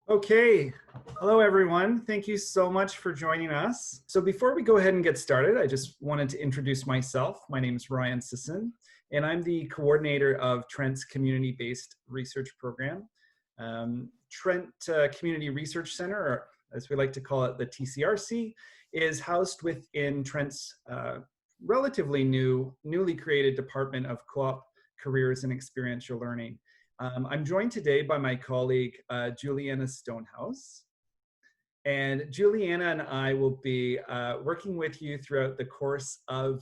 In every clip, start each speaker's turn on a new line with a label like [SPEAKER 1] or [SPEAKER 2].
[SPEAKER 1] Okay, hello everyone. Thank you so much for joining us. So before we go ahead and get started, I just wanted to introduce myself. My name is Ryan Sisson, and I'm the coordinator of Trent's community-based research program. Trent Community Research Centre, or as we like to call it, the TCRC, is housed within Trent's relatively newly created Department of Co-op Careers and Experiential Learning. I'm joined today by my colleague, Juliana Stonehouse. And Juliana and I will be working with you throughout the course of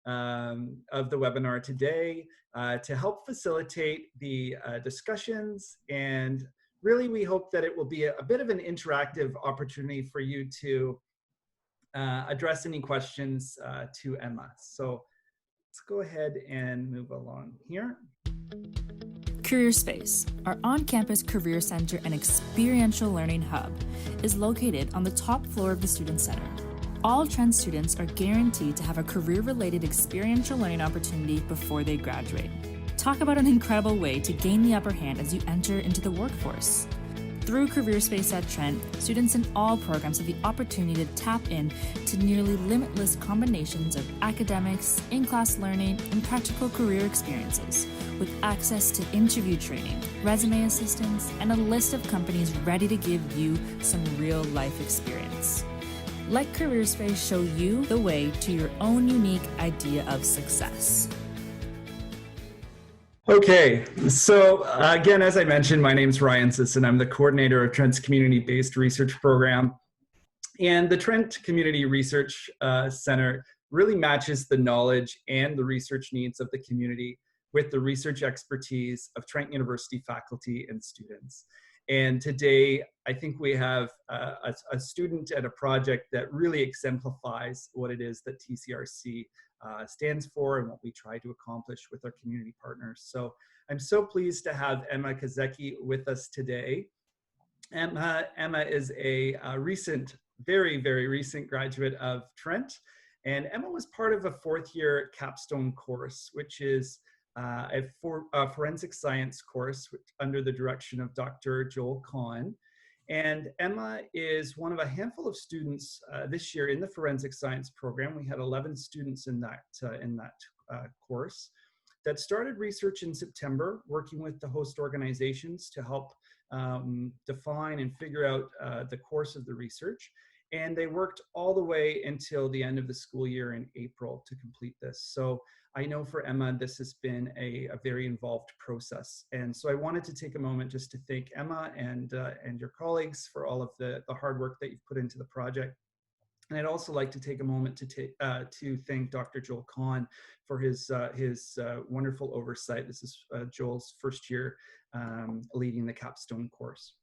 [SPEAKER 1] the webinar today to help facilitate the discussions. And really, we hope that it will be a bit of an interactive opportunity for you to address any questions to Emma. So let's go ahead and move along here.
[SPEAKER 2] Career Space, our on-campus career center and experiential learning hub, is located on the top floor of the Student Center. All Trent students are guaranteed to have a career-related experiential learning opportunity before they graduate. Talk about an incredible way to gain the upper hand as you enter into the workforce. Through Career Space at Trent, students in all programs have the opportunity to tap in to nearly limitless combinations of academics, in-class learning, and practical career experiences, with access to interview training, resume assistance, and a list of companies ready to give you some real-life experience. Let Career Space show you the way to your own unique idea of success.
[SPEAKER 1] Okay, so again, as I mentioned, my name is Ryan Sisson. I'm the coordinator of Trent's community-based research program. And the Trent Community Research Centre really matches the knowledge and the research needs of the community with the research expertise of Trent University faculty and students. And today, I think we have a student and a project that really exemplifies what it is that TCRC stands for and what we try to accomplish with our community partners. So I'm so pleased to have Emma Kaszecki with us today. Emma is a recent, very recent graduate of Trent. And Emma was part of a fourth-year capstone course, which is a forensic science course under the direction of Dr. Joel Kahn. And Emma is one of a handful of students this year in the forensic science program. We had 11 students in that course that started research in September, working with the host organizations to help define and figure out the course of the research. And they worked all the way until the end of the school year in April to complete this. So I know for Emma, this has been a very involved process. And so I wanted to take a moment just to thank Emma and your colleagues for all of the hard work that you've put into the project. And I'd also like to take a moment to thank Dr. Joel Kahn for his wonderful oversight. This is Joel's first year leading the capstone course.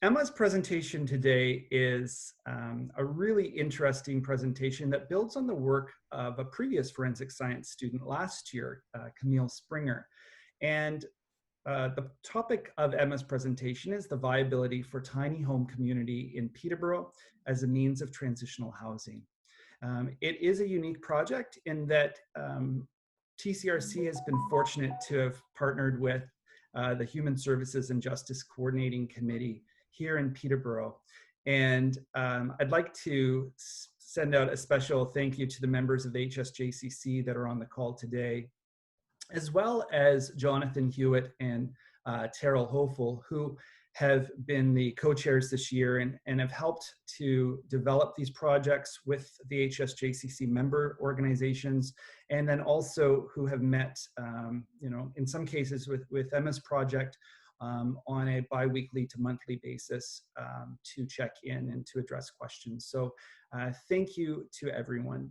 [SPEAKER 1] Emma's presentation today is a really interesting presentation that builds on the work of a previous forensic science student last year, Camille Springer. And the topic of Emma's presentation is the viability for tiny home community in Peterborough as a means of transitional housing. It is a unique project in that TCRC has been fortunate to have partnered with the Human Services and Justice Coordinating Committee here in Peterborough. And I'd like to send out a special thank you to the members of the HSJCC that are on the call today, as well as Jonathan Hewitt and Terrell Hofel, who have been the co-chairs this year and have helped to develop these projects with the HSJCC member organizations, and then also who have met, in some cases with Emma's project, on a bi-weekly to monthly basis to check in and to address questions. So thank you to everyone.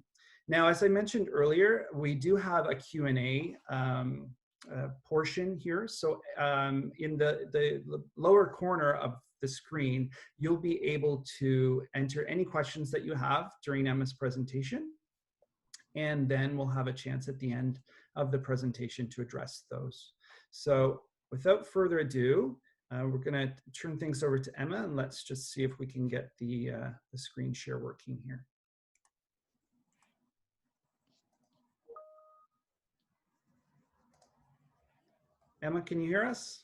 [SPEAKER 1] Now, as I mentioned earlier, we do have a Q&A portion here. So in the lower corner of the screen, you'll be able to enter any questions that you have during Emma's presentation. And then we'll have a chance at the end of the presentation to address those. So without further ado, we're going to turn things over to Emma, and let's just see if we can get the screen share working here. Emma, can you hear us?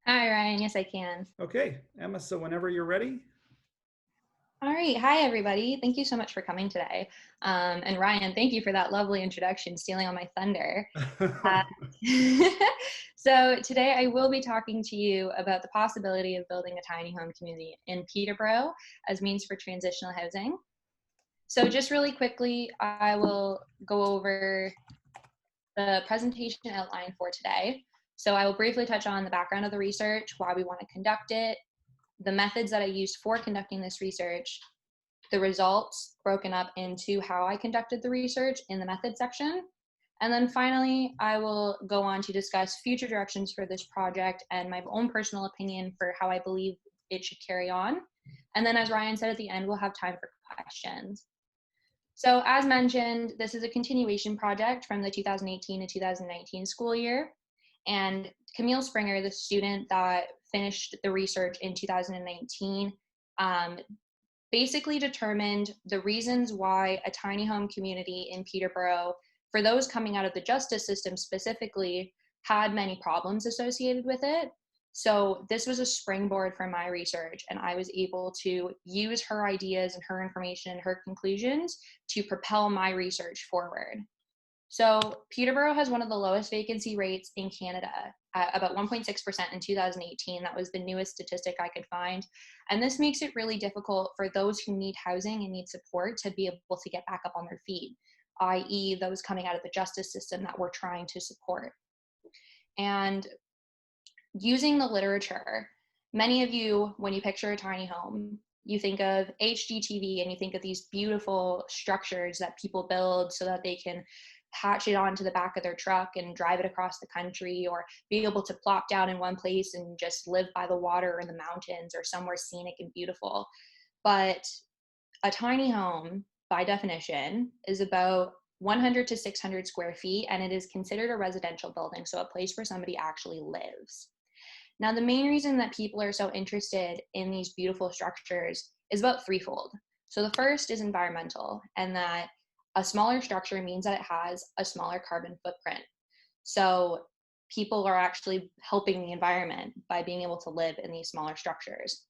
[SPEAKER 3] Hi, Ryan. Yes, I can.
[SPEAKER 1] Okay, Emma, so whenever you're ready.
[SPEAKER 3] All right. Hi, everybody. Thank you so much for coming today. And Ryan, thank you for that lovely introduction, stealing all my thunder. Uh, so today I will be talking to you about the possibility of building a tiny home community in Peterborough as means for transitional housing. So just really quickly, I will go over the presentation outline for today. So I will briefly touch on the background of the research, why we want to conduct it, the methods that I used for conducting this research, the results broken up into how I conducted the research in the method section. And then finally, I will go on to discuss future directions for this project and my own personal opinion for how I believe it should carry on. And then as Ryan said at the end, we'll have time for questions. So as mentioned, this is a continuation project from the 2018 to 2019 school year. And Camille Springer, the student that finished the research in 2019, basically determined the reasons why a tiny home community in Peterborough, for those coming out of the justice system specifically, had many problems associated with it. So this was a springboard for my research, and I was able to use her ideas and her information and her conclusions to propel my research forward. So Peterborough has one of the lowest vacancy rates in Canada, about 1.6% in 2018. That was the newest statistic I could find. And this makes it really difficult for those who need housing and need support to be able to get back up on their feet, i.e. those coming out of the justice system that we're trying to support. And using the literature, many of you, when you picture a tiny home, you think of HGTV and you think of these beautiful structures that people build so that they can hatch it onto the back of their truck and drive it across the country, or be able to plop down in one place and just live by the water or in the mountains or somewhere scenic and beautiful. But a tiny home, by definition, is about 100 to 600 square feet, and it is considered a residential building, so a place where somebody actually lives. Now, the main reason that people are so interested in these beautiful structures is about threefold. So the first is environmental, and that a smaller structure means that it has a smaller carbon footprint. So people are actually helping the environment by being able to live in these smaller structures.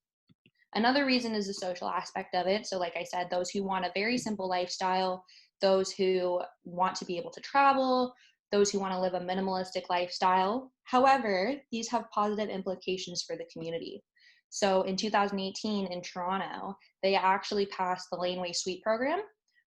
[SPEAKER 3] Another reason is the social aspect of it. So like I said, those who want a very simple lifestyle, those who want to be able to travel, those who want to live a minimalistic lifestyle. However, these have positive implications for the community. So in 2018 in Toronto, they actually passed the Laneway Suite program,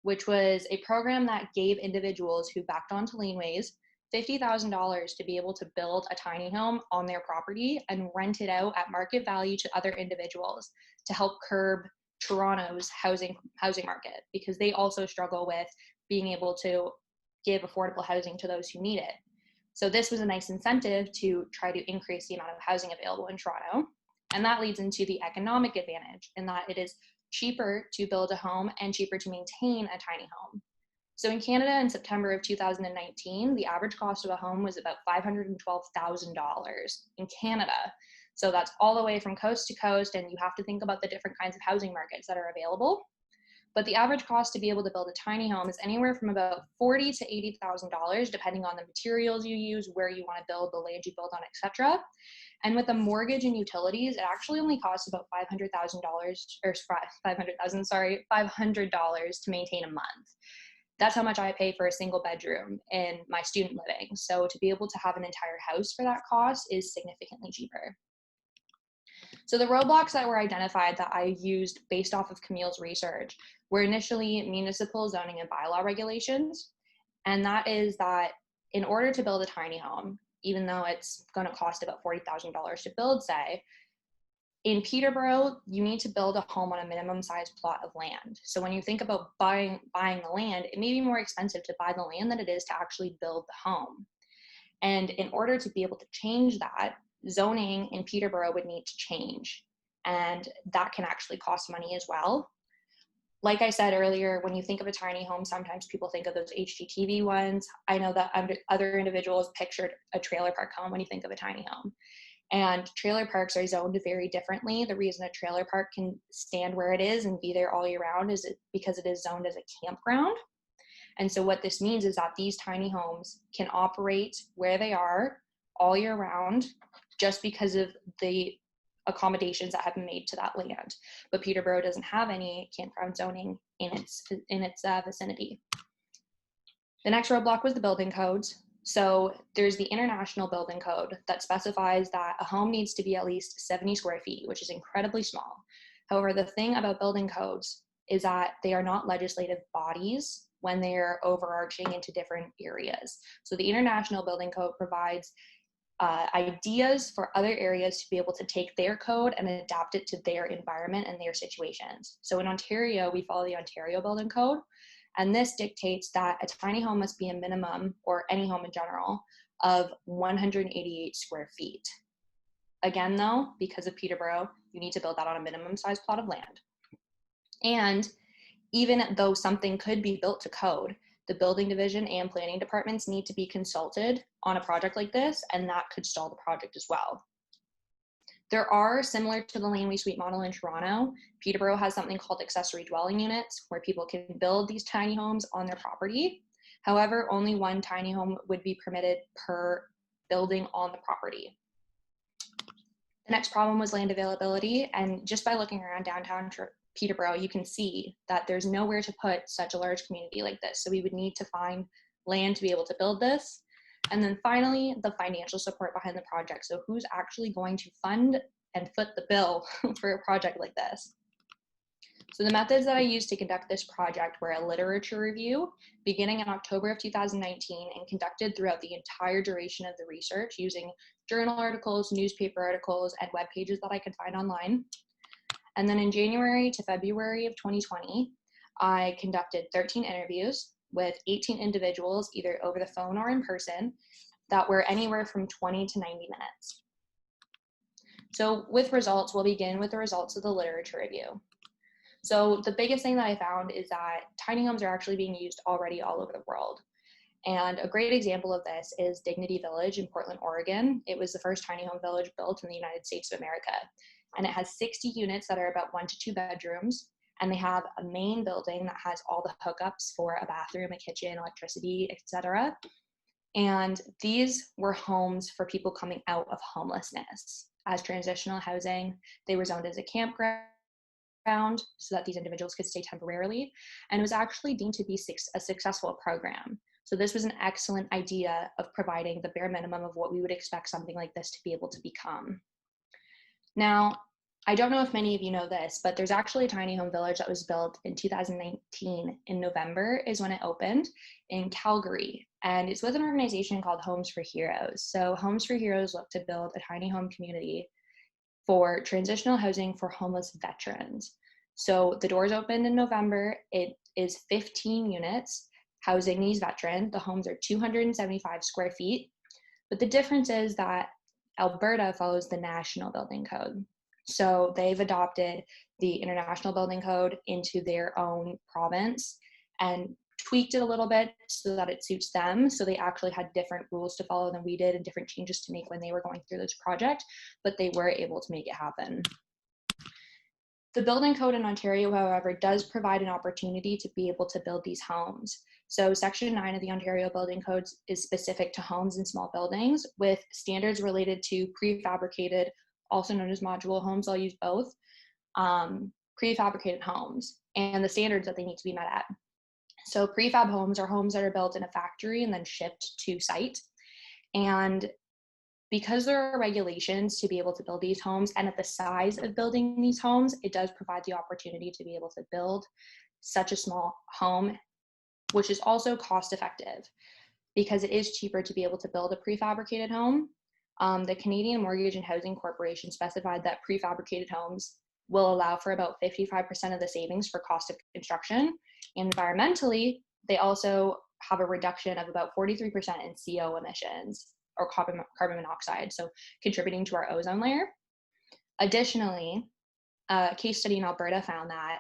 [SPEAKER 3] which was a program that gave individuals who backed onto laneways $50,000 to be able to build a tiny home on their property and rent it out at market value to other individuals to help curb Toronto's housing market, because they also struggle with being able to give affordable housing to those who need it. So this was a nice incentive to try to increase the amount of housing available in Toronto. And that leads into the economic advantage in that it is cheaper to build a home and cheaper to maintain a tiny home. So in Canada in September of 2019, the average cost of a home was about $512,000 in Canada. So that's all the way from coast to coast, and you have to think about the different kinds of housing markets that are available. But the average cost to be able to build a tiny home is anywhere from about $40,000 to $80,000, depending on the materials you use, where you want to build, the land you build on, etc. And with a mortgage and utilities, it actually only costs about $500,000 to maintain a month. That's how much I pay for a single bedroom in my student living. So to be able to have an entire house for that cost is significantly cheaper. So the roadblocks that were identified that I used based off of Camille's research were initially municipal zoning and bylaw regulations. And that is that in order to build a tiny home, even though it's going to cost about $40,000 to build, say, in Peterborough, you need to build a home on a minimum size plot of land. So when you think about buying the land, it may be more expensive to buy the land than it is to actually build the home. And in order to be able to change that, zoning in Peterborough would need to change. And that can actually cost money as well. Like I said earlier, when you think of a tiny home, sometimes people think of those HGTV ones. I know that other individuals pictured a trailer park home when you think of a tiny home. And trailer parks are zoned very differently. The reason a trailer park can stand where it is and be there all year round is because it is zoned as a campground. And so what this means is that these tiny homes can operate where they are all year round just because of the accommodations that have been made to that land. But Peterborough doesn't have any campground zoning in its vicinity. The next roadblock was the building codes. So there's the International Building Code that specifies that a home needs to be at least 70 square feet, which is incredibly small. However, the thing about building codes is that they are not legislative bodies when they're overarching into different areas. So the International Building Code provides ideas for other areas to be able to take their code and adapt it to their environment and their situations. So in Ontario, we follow the Ontario Building Code, and this dictates that a tiny home must be a minimum, or any home in general, of 188 square feet. Again, though, because of Peterborough, you need to build that on a minimum size plot of land. And even though something could be built to code, the building division and planning departments need to be consulted on a project like this, and that could stall the project as well. There are, similar to the Laneway Suite model in Toronto, Peterborough has something called accessory dwelling units, where people can build these tiny homes on their property. However, only one tiny home would be permitted per building on the property. The next problem was land availability, and just by looking around downtown Peterborough, you can see that there's nowhere to put such a large community like this. So we would need to find land to be able to build this. And then finally, the financial support behind the project. So who's actually going to fund and foot the bill for a project like this? So the methods that I used to conduct this project were a literature review beginning in October of 2019 and conducted throughout the entire duration of the research using journal articles, newspaper articles, and web pages that I could find online. And then in January to February of 2020, I conducted 13 interviews with 18 individuals, either over the phone or in person, that were anywhere from 20 to 90 minutes. So with results, we'll begin with the results of the literature review. So the biggest thing that I found is that tiny homes are actually being used already all over the world. And a great example of this is Dignity Village in Portland, Oregon. It was the first tiny home village built in the United States of America. And it has 60 units that are about 1 to 2 bedrooms. And they have a main building that has all the hookups for a bathroom, a kitchen, electricity, etc. And these were homes for people coming out of homelessness. As transitional housing, they were zoned as a campground so that these individuals could stay temporarily. And it was actually deemed to be a successful program. So this was an excellent idea of providing the bare minimum of what we would expect something like this to be able to become. Now, I don't know if many of you know this, but there's actually a tiny home village that was built in 2019 in November is when it opened in Calgary. And it's with an organization called Homes for Heroes. So Homes for Heroes look to build a tiny home community for transitional housing for homeless veterans. So the doors opened in November. It is 15 units housing these veterans. The homes are 275 square feet. But the difference is that Alberta follows the National Building Code. So they've adopted the International Building Code into their own province and tweaked it a little bit so that it suits them. So they actually had different rules to follow than we did and different changes to make when they were going through this project, but they were able to make it happen. The building code in Ontario, however, does provide an opportunity to be able to build these homes. So Section 9 of the Ontario Building Codes is specific to homes and small buildings with standards related to prefabricated, also known as modular homes, I'll use both, prefabricated homes and the standards that they need to be met at. So prefab homes are homes that are built in a factory and then shipped to site. And because there are regulations to be able to build these homes and at the size of building these homes, it does provide the opportunity to be able to build such a small home, which is also cost effective because it is cheaper to be able to build a prefabricated home. The Canadian Mortgage and Housing Corporation specified that prefabricated homes will allow for about 55% of the savings for cost of construction. Environmentally, they also have a reduction of about 43% in CO emissions or carbon monoxide, so contributing to our ozone layer. Additionally, a case study in Alberta found that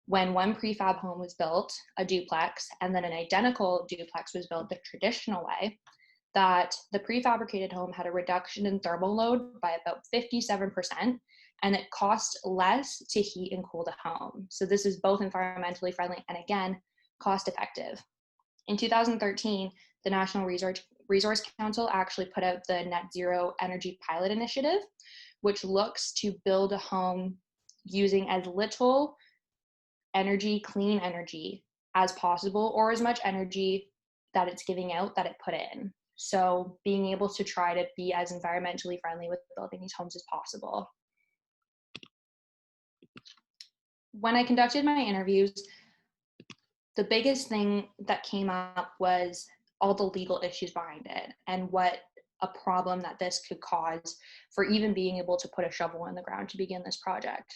[SPEAKER 3] when one prefab home was built, a duplex, and then an identical duplex was built the traditional way, that the prefabricated home had a reduction in thermal load by about 57%, and it cost less to heat and cool the home. So this is both environmentally friendly and, again, cost effective. In 2013, the National Research Resource Council actually put out the Net Zero Energy Pilot Initiative, which looks to build a home using as little energy, clean energy as possible, or as much energy that it's giving out that it put in. So being able to try to be as environmentally friendly with building these homes as possible. When I conducted my interviews, the biggest thing that came up was all the legal issues behind it and what a problem that this could cause for even being able to put a shovel in the ground to begin this project.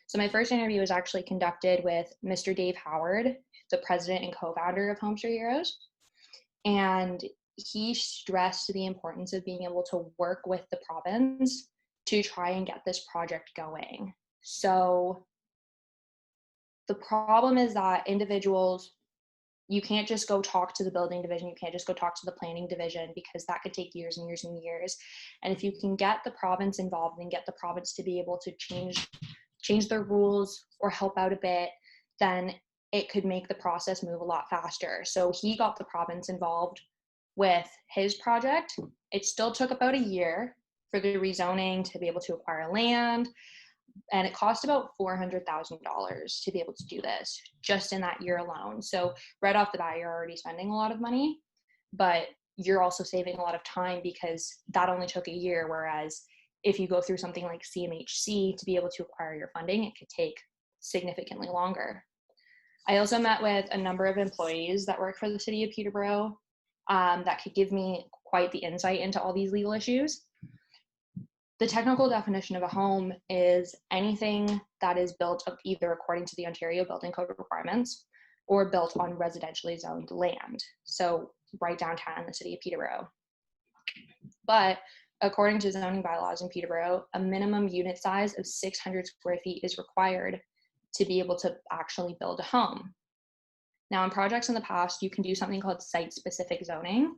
[SPEAKER 3] So my first interview was actually conducted with Mr. Dave Howard, the president and co-founder of Homes for Heroes. And he stressed the importance of being able to work with the province to try and get this project going. So the problem is that individuals, you can't just go talk to the building division, you can't just go talk to the planning division, because that could take years and years and years. And if you can get the province involved and get the province to be able to change their rules or help out a bit, then it could make the process move a lot faster. So he got the province involved with his project. It still took about a year for the rezoning to be able to acquire land, and it cost about $400,000 to be able to do this just in that year alone. So right off the bat, you're already spending a lot of money, but you're also saving a lot of time because that only took a year, whereas if you go through something like CMHC to be able to acquire your funding, it could take significantly longer. I also met with a number of employees that work for the city of Peterborough that could give me quite the insight into all these legal issues. The technical definition of a home is anything that is built of either according to the Ontario Building Code requirements or built on residentially zoned land. So right downtown in the city of Peterborough. But according to zoning bylaws in Peterborough, a minimum unit size of 600 square feet is required to be able to actually build a home. Now, in projects in the past, you can do something called site-specific zoning,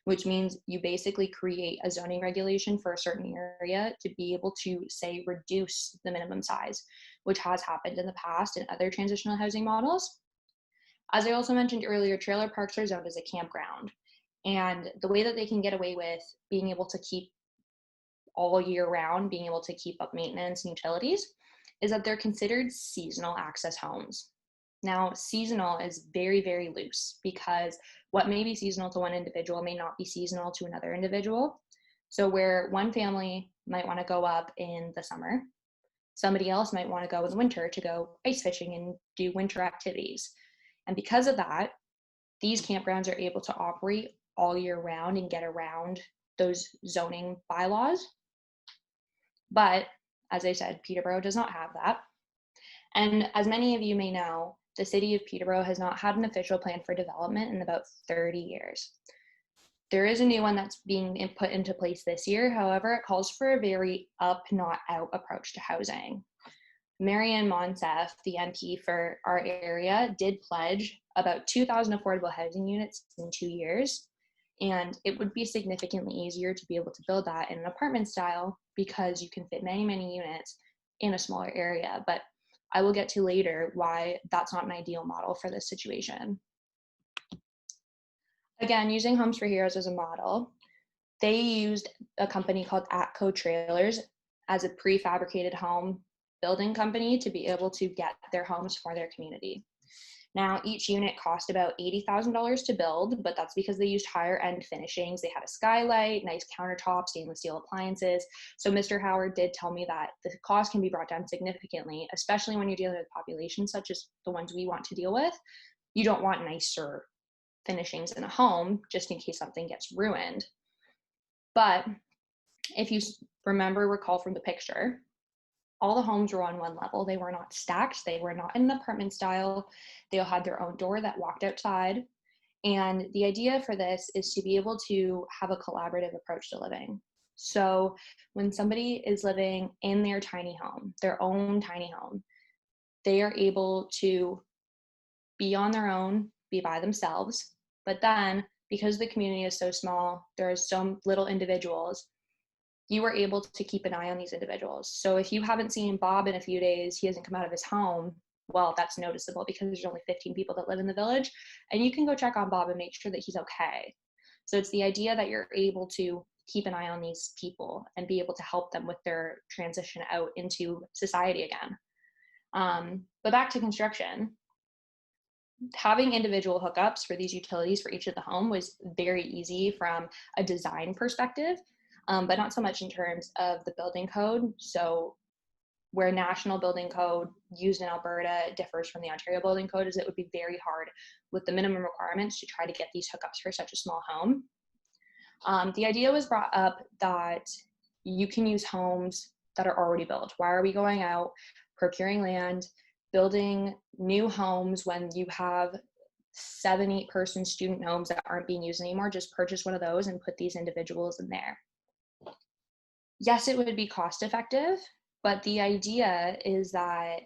[SPEAKER 3] which means you basically create a zoning regulation for a certain area to be able to, say, reduce the minimum size, which has happened in the past in other transitional housing models. As I also mentioned earlier, trailer parks are zoned as a campground. And the way that they can get away with being able to keep all year round, being able to keep up maintenance and utilities, is that they're considered seasonal access homes. Now, seasonal is very, very loose because what may be seasonal to one individual may not be seasonal to another individual. So where one family might want to go up in the summer, somebody else might want to go in the winter to go ice fishing and do winter activities. And because of that, these campgrounds are able to operate all year round and get around those zoning bylaws. But as I said, Peterborough does not have that. And as many of you may know, the city of Peterborough has not had an official plan for development in about 30 years. There is a new one that's being put into place this year. However, it calls for a very up, not out approach to housing. Marianne Monsef, the MP for our area, did pledge about 2,000 affordable housing units in 2 years. And it would be significantly easier to be able to build that in an apartment style because you can fit many, many units in a smaller area. But I will get to later why that's not an ideal model for this situation. Again, using Homes for Heroes as a model, they used a company called Atco Trailers as a prefabricated home building company to be able to get their homes for their community. Now, each unit cost about $80,000 to build, but that's because they used higher end finishings. They had a skylight, nice countertops, stainless steel appliances. So Mr. Howard did tell me that the cost can be brought down significantly, especially when you're dealing with populations such as the ones we want to deal with. You don't want nicer finishings in a home just in case something gets ruined. But if you recall from the picture, all the homes were on one level. They were not stacked. They were not in an apartment style. They all had their own door that walked outside. And the idea for this is to be able to have a collaborative approach to living. So when somebody is living in their tiny home, their own tiny home, they are able to be on their own, be by themselves. But then because the community is so small, there are so little individuals, you are able to keep an eye on these individuals. So if you haven't seen Bob in a few days, he hasn't come out of his home, well, that's noticeable because there's only 15 people that live in the village, and you can go check on Bob and make sure that he's okay. So it's the idea that you're able to keep an eye on these people and be able to help them with their transition out into society again. But back to construction. Having individual hookups for these utilities for each of the home was very easy from a design perspective, but not so much in terms of the building code. So where national building code used in Alberta differs from the Ontario building code is it would be very hard with the minimum requirements to try to get these hookups for such a small home. The idea was brought up that you can use homes that are already built. Why are we going out, procuring land, building new homes when you have 7-8 person student homes that aren't being used anymore? Just purchase one of those and put these individuals in there. Yes, it would be cost effective, but the idea is that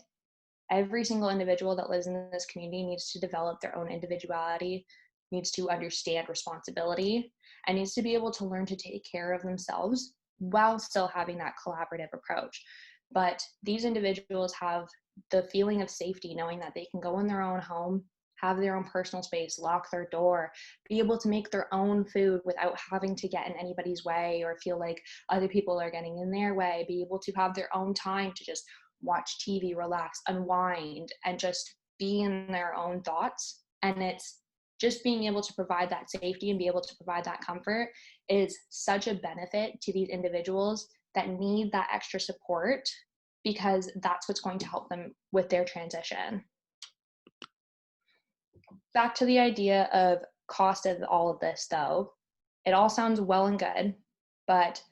[SPEAKER 3] every single individual that lives in this community needs to develop their own individuality, needs to understand responsibility, and needs to be able to learn to take care of themselves while still having that collaborative approach. But these individuals have the feeling of safety, knowing that they can go in their own home, have their own personal space, lock their door, be able to make their own food without having to get in anybody's way or feel like other people are getting in their way, be able to have their own time to just watch TV, relax, unwind, and just be in their own thoughts. And it's just being able to provide that safety and be able to provide that comfort is such a benefit to these individuals that need that extra support, because that's what's going to help them with their transition. Back to the idea of cost of all of this though, it all sounds well and good, but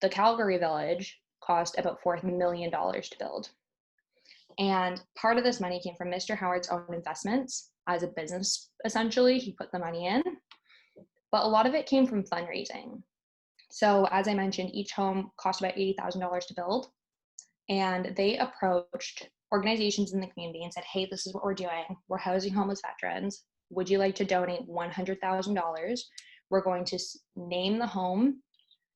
[SPEAKER 3] the Calgary Village cost about $4 million to build. And part of this money came from Mr. Howard's own investments as a business, essentially. He put the money in, but a lot of it came from fundraising. So as I mentioned, each home cost about $80,000 to build. And they approached organizations in the community and said, hey, this is what we're doing. We're housing homeless veterans. Would you like to donate $100,000? We're going to name the home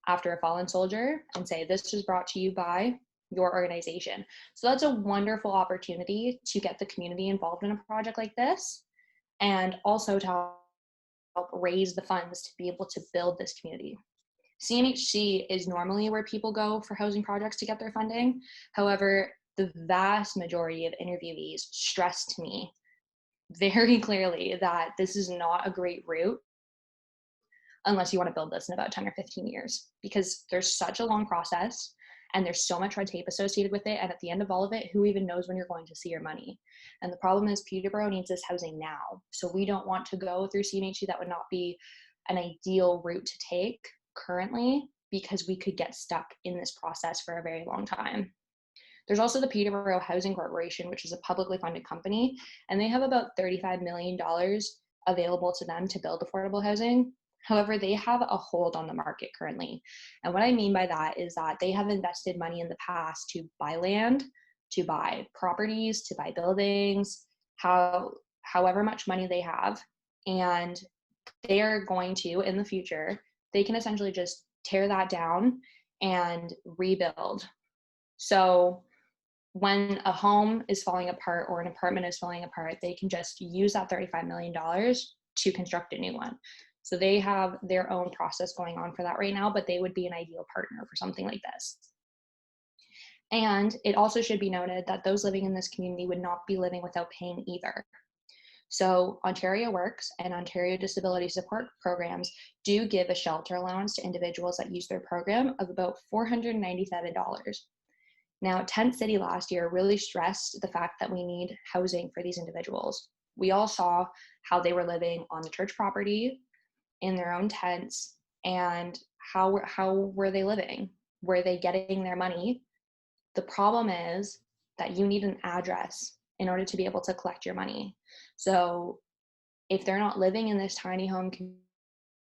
[SPEAKER 3] after a fallen soldier and say, this is brought to you by your organization. So that's a wonderful opportunity to get the community involved in a project like this, and also to help raise the funds to be able to build this community. CMHC is normally where people go for housing projects to get their funding. However, the vast majority of interviewees stressed to me very clearly that this is not a great route unless you want to build this in about 10 or 15 years, because there's such a long process and there's so much red tape associated with it. And at the end of all of it, who even knows when you're going to see your money? And the problem is Peterborough needs this housing now. So we don't want to go through CMHC. That would not be an ideal route to take currently, because we could get stuck in this process for a very long time. There's also the Peterborough Housing Corporation, which is a publicly funded company, and they have about $35 million available to them to build affordable housing. However, they have a hold on the market currently. And what I mean by that is that they have invested money in the past to buy land, to buy properties, to buy buildings, however much money they have. And they are going to, in the future, they can essentially just tear that down and rebuild. So when a home is falling apart or an apartment is falling apart, they can just use that $35 million to construct a new one. So they have their own process going on for that right now, but they would be an ideal partner for something like this. And it also should be noted that those living in this community would not be living without paying either. So Ontario Works and Ontario Disability Support Programs do give a shelter allowance to individuals that use their program of about $497. Now, Tent City last year really stressed the fact that we need housing for these individuals. We all saw how they were living on the church property, in their own tents, and how were they living? Were they getting their money? The problem is that you need an address in order to be able to collect your money. So if they're not living in this tiny home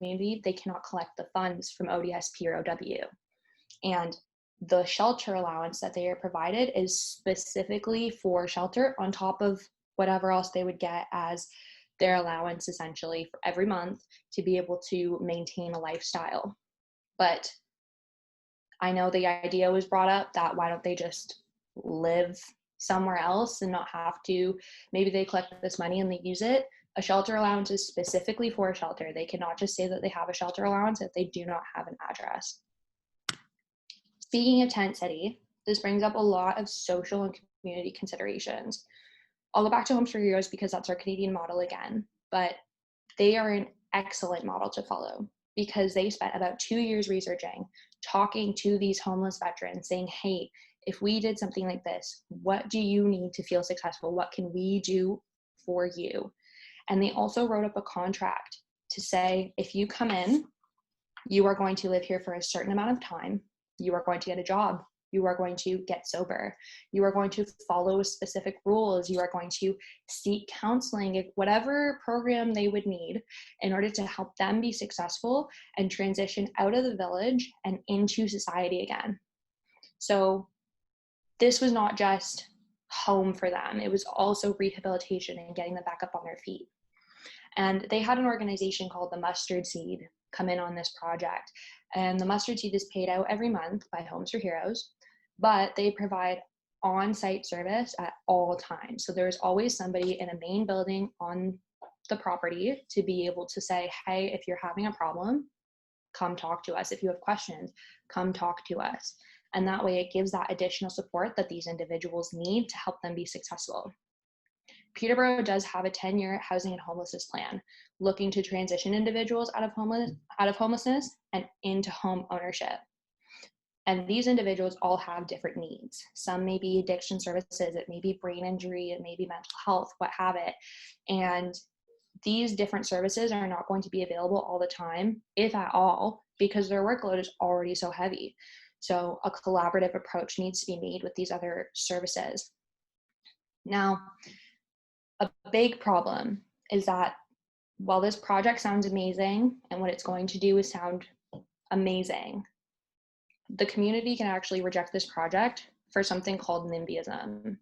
[SPEAKER 3] community, they cannot collect the funds from ODSP or OW. And the shelter allowance that they are provided is specifically for shelter on top of whatever else they would get as their allowance essentially for every month to be able to maintain a lifestyle. But I know the idea was brought up that why don't they just live somewhere else and not have to, maybe they collect this money and they use it A shelter allowance is specifically for a shelter. They cannot just say that they have a shelter allowance if they do not have an address. Speaking of tent city, this brings up a lot of social and community considerations. I'll go back to Homes for Heroes because that's our Canadian model again, but they are an excellent model to follow because they spent about 2 years researching, talking to these homeless veterans, saying, hey, if we did something like this, what do you need to feel successful? What can we do for you? And they also wrote up a contract to say, if you come in, you are going to live here for a certain amount of time. You are going to get a job. You are going to get sober. You are going to follow specific rules. You are going to seek counseling, whatever program they would need in order to help them be successful and transition out of the village and into society again. So this was not just home for them. It was also rehabilitation and getting them back up on their feet. And they had an organization called the Mustard Seed come in on this project. And the Mustard Seed is paid out every month by Homes for Heroes, but they provide on-site service at all times. So there's always somebody in a main building on the property to be able to say, hey, if you're having a problem, come talk to us. If you have questions, come talk to us. And that way it gives that additional support that these individuals need to help them be successful. Peterborough does have a 10-year housing and homelessness plan looking to transition individuals out of homelessness and into home ownership. And these individuals all have different needs. Some may be addiction services, it may be brain injury, it may be mental health, what have it. And these different services are not going to be available all the time, if at all, because their workload is already so heavy. So a collaborative approach needs to be made with these other services. Now, a big problem is that while this project sounds amazing and what it's going to do is sound amazing, the community can actually reject this project for something called Nimbyism.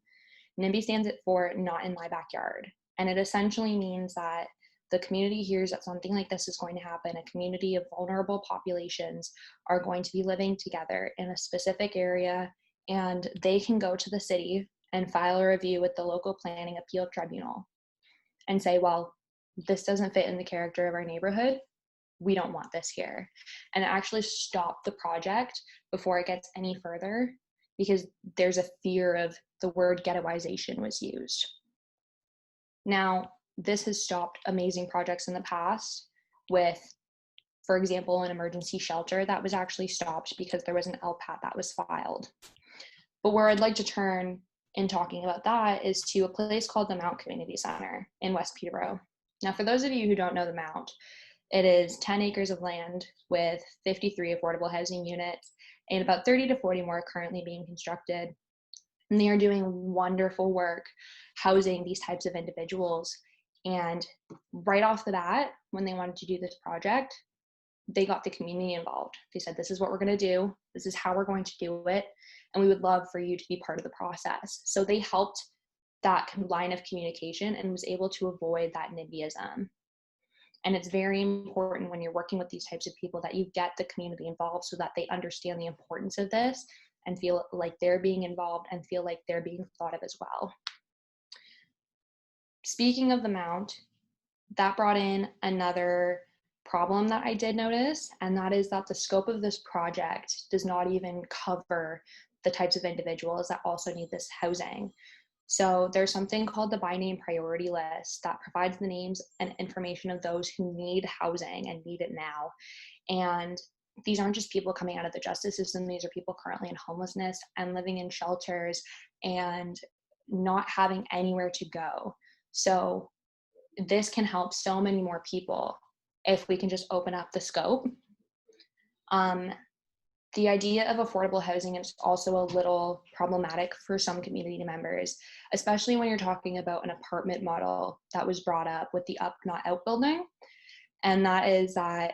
[SPEAKER 3] NIMBY stands for not in my backyard. And it essentially means that the community hears that something like this is going to happen. A community of vulnerable populations are going to be living together in a specific area, and they can go to the city and file a review with the local planning appeal tribunal and say, well, this doesn't fit in the character of our neighborhood. We don't want this here. And actually stop the project before it gets any further, because there's a fear of the word ghettoization was used. Now, this has stopped amazing projects in the past with, for example, an emergency shelter that was actually stopped because there was an LPAT that was filed. But where I'd like to turn in talking about that is to a place called the Mount Community Centre in West Peterborough. Now, for those of you who don't know the Mount, it is 10 acres of land with 53 affordable housing units and about 30 to 40 more currently being constructed. And they are doing wonderful work housing these types of individuals. And right off the bat, when they wanted to do this project, they got the community involved. They said, this is what we're going to do. This is how we're going to do it. And we would love for you to be part of the process. So they helped that line of communication and was able to avoid that Nimbyism. And it's very important when you're working with these types of people that you get the community involved so that they understand the importance of this and feel like they're being involved and feel like they're being thought of as well. Speaking of the Mount, that brought in another problem that I did notice, and that is that the scope of this project does not even cover the types of individuals that also need this housing. So there's something called the by name priority list that provides the names and information of those who need housing and need it now. And these aren't just people coming out of the justice system. These are people currently in homelessness and living in shelters and not having anywhere to go. So this can help so many more people if we can just open up the scope. The idea of affordable housing is also a little problematic for some community members, especially when you're talking about an apartment model that was brought up with the up not out building. And that is that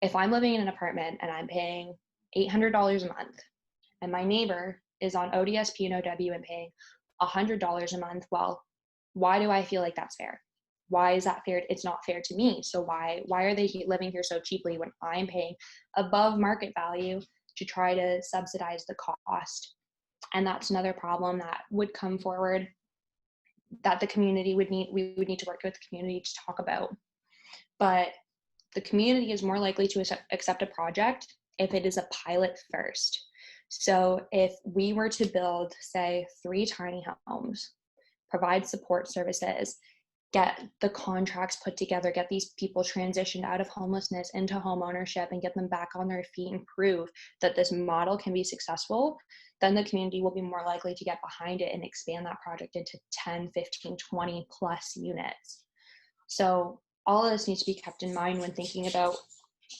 [SPEAKER 3] if I'm living in an apartment and I'm paying $800 a month and my neighbor is on ODS, P&OW and paying $100 a month, well, why do I feel like that's fair? Why is that fair? It's not fair to me. So why are they living here so cheaply when I'm paying above market value to try to subsidize the cost? And that's another problem that would come forward. that the community we would need to work with the community to talk about. But the community is more likely to accept a project if it is a pilot first. So if we were to build, say, 3 tiny homes, provide support services, get the contracts put together, get these people transitioned out of homelessness into home ownership and get them back on their feet and prove that this model can be successful, then the community will be more likely to get behind it and expand that project into 10, 15, 20 plus units. So all of this needs to be kept in mind when thinking about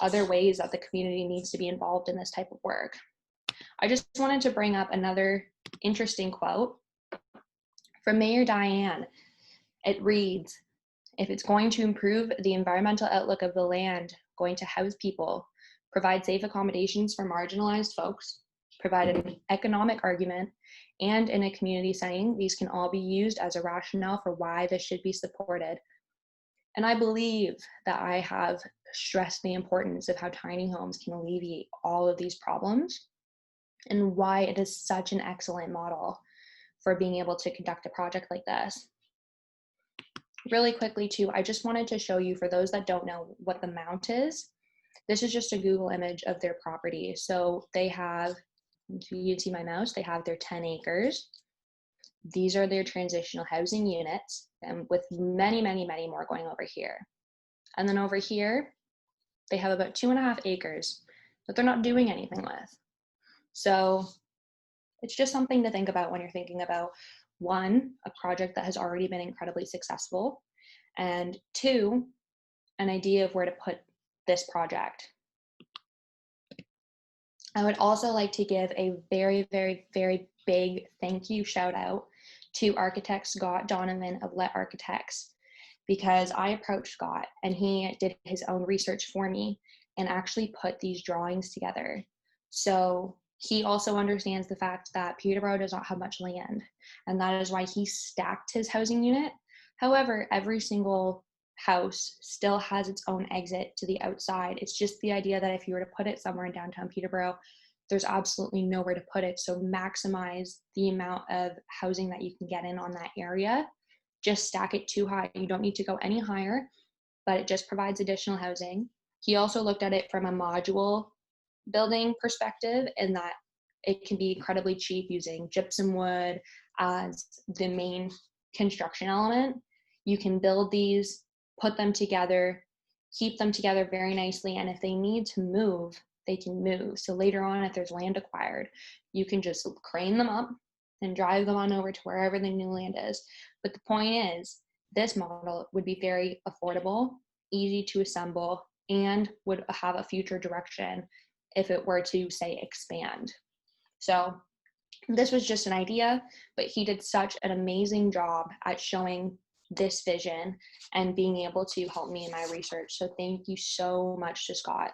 [SPEAKER 3] other ways that the community needs to be involved in this type of work. I just wanted to bring up another interesting quote from Mayor Diane. It reads, "If it's going to improve the environmental outlook of the land, going to house people, provide safe accommodations for marginalized folks, provide an economic argument, and in a community setting, these can all be used as a rationale for why this should be supported." And I believe that I have stressed the importance of how tiny homes can alleviate all of these problems and why it is such an excellent model for being able to conduct a project like this. Really quickly too, I just wanted to show you, for those that don't know what the Mount is, this is just a Google image of their property. So they have, you can see my mouse, they have their 10 acres. These are their transitional housing units, and with many, many, many more going over here. And then over here, they have about 2.5 acres that they're not doing anything with. So it's just something to think about when you're thinking about, 1, a project that has already been incredibly successful, and 2, an idea of where to put this project. I would also like to give a very, very, very big thank you shout out to architect Scott Donovan of Let Architects, because I approached Scott and he did his own research for me and actually put these drawings together. So he also understands the fact that Peterborough does not have much land, and that is why he stacked his housing unit. However, every single house still has its own exit to the outside. It's just the idea that if you were to put it somewhere in downtown Peterborough, there's absolutely nowhere to put it. So maximize the amount of housing that you can get in on that area. Just stack it too high. You don't need to go any higher, but it just provides additional housing. He also looked at it from a module building perspective, in that it can be incredibly cheap using gypsum wood as the main construction element. You can build these, put them together, keep them together very nicely, and if they need to move, they can move. So later on, if there's land acquired, you can just crane them up and drive them on over to wherever the new land is. But the point is, this model would be very affordable, easy to assemble, and would have a future direction if it were to, say, expand. So this was just an idea, but he did such an amazing job at showing this vision and being able to help me in my research. So thank you so much to Scott.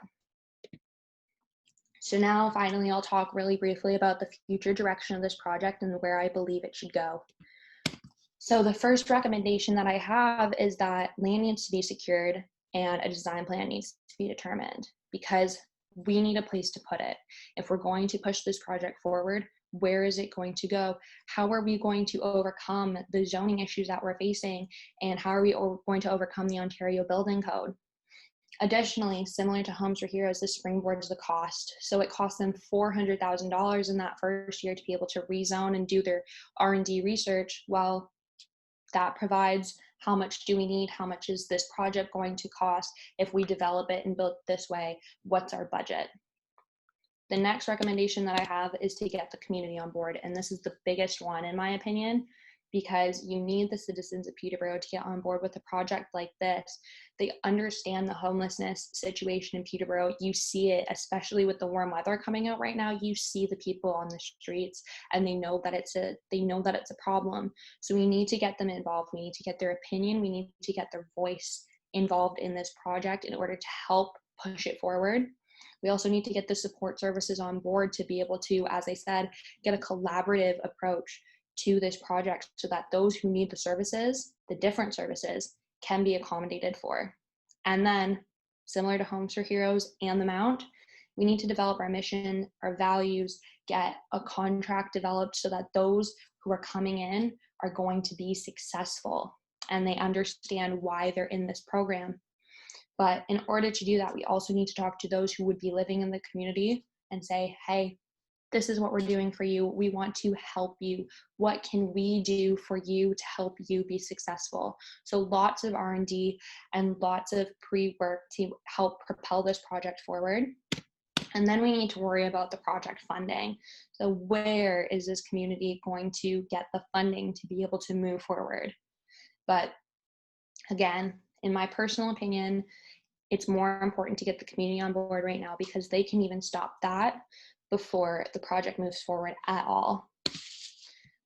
[SPEAKER 3] So now finally, I'll talk really briefly about the future direction of this project and where I believe it should go. So the first recommendation that I have is that land needs to be secured and a design plan needs to be determined, because we need a place to put it. If we're going to push this project forward, where is it going to go? How are we going to overcome the zoning issues that we're facing? And how are we going to overcome the Ontario Building Code? Additionally, similar to Homes for Heroes, this springboards the cost. So it costs them $400,000 in that first year to be able to rezone and do their R&D research. Well, that provides how much do we need? How much is this project going to cost? If we develop it and build it this way, what's our budget? The next recommendation that I have is to get the community on board. And this is the biggest one, in my opinion, because you need the citizens of Peterborough to get on board with a project like this. They understand the homelessness situation in Peterborough. You see it, especially with the warm weather coming out right now. You see the people on the streets, and they know that it's a problem. So we need to get them involved. We need to get their opinion. We need to get their voice involved in this project in order to help push it forward. We also need to get the support services on board to be able to, as I said, get a collaborative approach to this project so that those who need the services, the different services, can be accommodated for. And then, similar to Homes for Heroes and the Mount, we need to develop our mission, our values, get a contract developed so that those who are coming in are going to be successful and they understand why they're in this program. But in order to do that, we also need to talk to those who would be living in the community and say, hey, this is what we're doing for you. We want to help you. What can we do for you to help you be successful? So lots of R&D and lots of pre-work to help propel this project forward. And then we need to worry about the project funding. So where is this community going to get the funding to be able to move forward? But again, in my personal opinion, it's more important to get the community on board right now because they can even stop that before the project moves forward at all.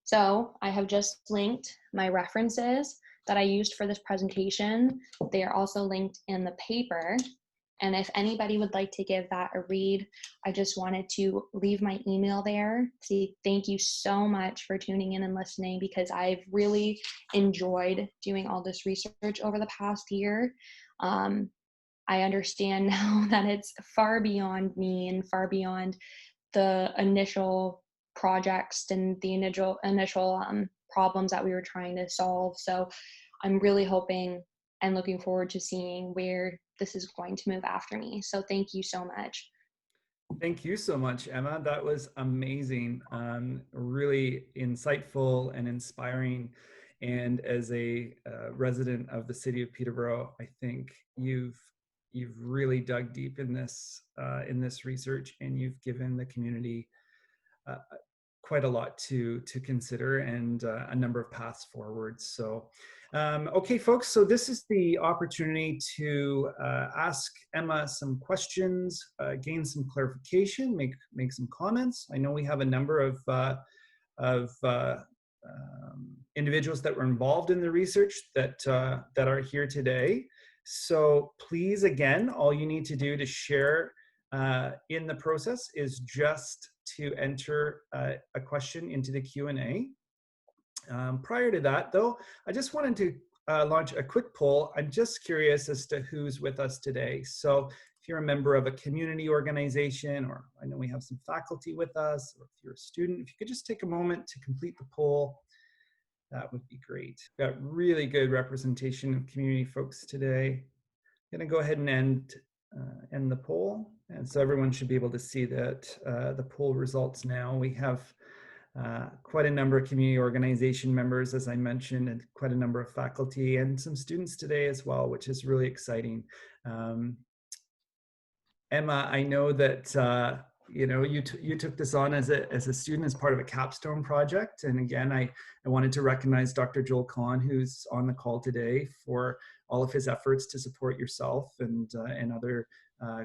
[SPEAKER 3] So I have just linked my references that I used for this presentation. They are also linked in the paper. And if anybody would like to give that a read, I just wanted to leave my email there. Say thank you so much for tuning in and listening because I've really enjoyed doing all this research over the past year. I understand now that it's far beyond me and far beyond the initial projects and the initial problems that we were trying to solve. So I'm really hoping and looking forward to seeing where this is going to move after me. So thank you so much.
[SPEAKER 1] Thank you so much, Emma. That was amazing, really insightful and inspiring. And as a resident of the city of Peterborough, I think you've really dug deep in this research, and you've given the community quite a lot to consider and a number of paths forward. So, okay, folks, so this is the opportunity to ask Emma some questions, gain some clarification, make some comments. I know we have a number of individuals that were involved in the research that are here today. So please, again, all you need to do to share in the process is just to enter a question into the Q&A. Prior to that, though, I just wanted to launch a quick poll. I'm just curious as to who's with us today. So if you're a member of a community organization, or I know we have some faculty with us, or if you're a student, if you could just take a moment to complete the poll, that would be great. We've got really good representation of community folks today. I'm going to go ahead and end the poll. And so everyone should be able to see that the poll results now. We have quite a number of community organization members, as I mentioned, and quite a number of faculty and some students today as well, which is really exciting. Emma, I know that you took this on as a student as part of a capstone project. And again, I wanted to recognize Dr. Joel Kahn, who's on the call today, for all of his efforts to support yourself and other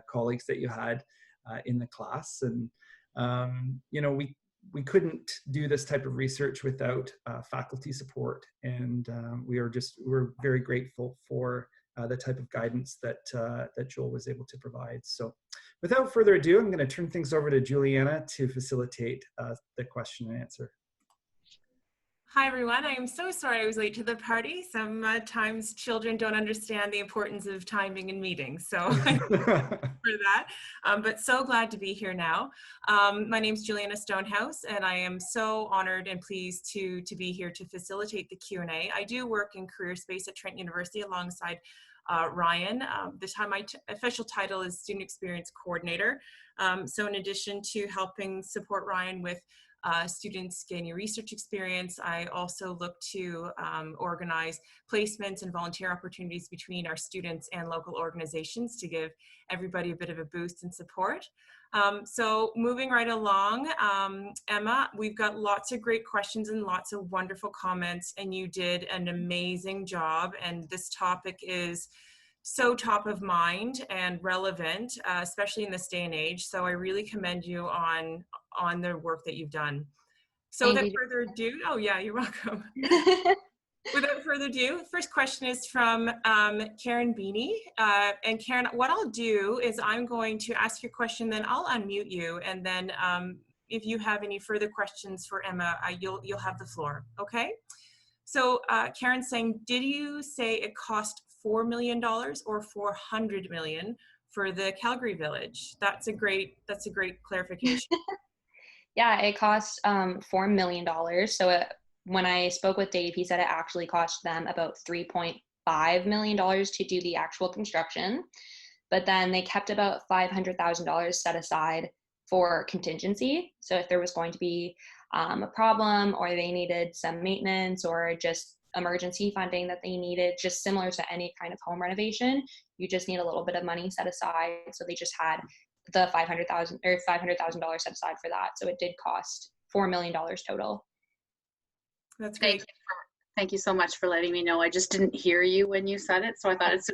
[SPEAKER 1] colleagues that you had in the class. And we couldn't do this type of research without faculty support, and we're very grateful for the type of guidance that Joel was able to provide. So without further ado, I'm going to turn things over to Juliana to facilitate the question and answer.
[SPEAKER 4] Hi everyone, I am so sorry I was late to the party. Sometimes children don't understand the importance of timing and meetings, so for that, but so glad to be here now. My name is Juliana Stonehouse, and I am so honored and pleased to be here to facilitate the Q&A. I do work in career space at Trent University alongside Ryan. My official title is Student Experience Coordinator. So in addition to helping support Ryan with students gaining research experience, I also look to organize placements and volunteer opportunities between our students and local organizations to give everybody a bit of a boost and support. So moving right along, Emma, we've got lots of great questions and lots of wonderful comments, and you did an amazing job, and this topic is so top of mind and relevant, especially in this day and age. So I really commend you on the work that you've done. So without further ado, oh yeah, you're welcome. Without further ado, first question is from Karen Beanie. And Karen, what I'll do is I'm going to ask your question, then I'll unmute you, and then if you have any further questions for Emma, you'll have the floor, okay? So Karen's saying, did you say it cost $4 million or $400 million for the Calgary Village? That's a great clarification.
[SPEAKER 3] Yeah, it costs $4 million. So when I spoke with Dave, he said it actually cost them about $3.5 million to do the actual construction. But then they kept about $500,000 set aside for contingency. So if there was going to be a problem, or they needed some maintenance, or just emergency funding that they needed, just similar to any kind of home renovation, you just need a little bit of money set aside. So they just had the $500,000 set aside for that. So it did cost $4 million total.
[SPEAKER 4] That's great.
[SPEAKER 5] Thank you so much for letting me know. I just didn't hear you when you said it, so I thought it's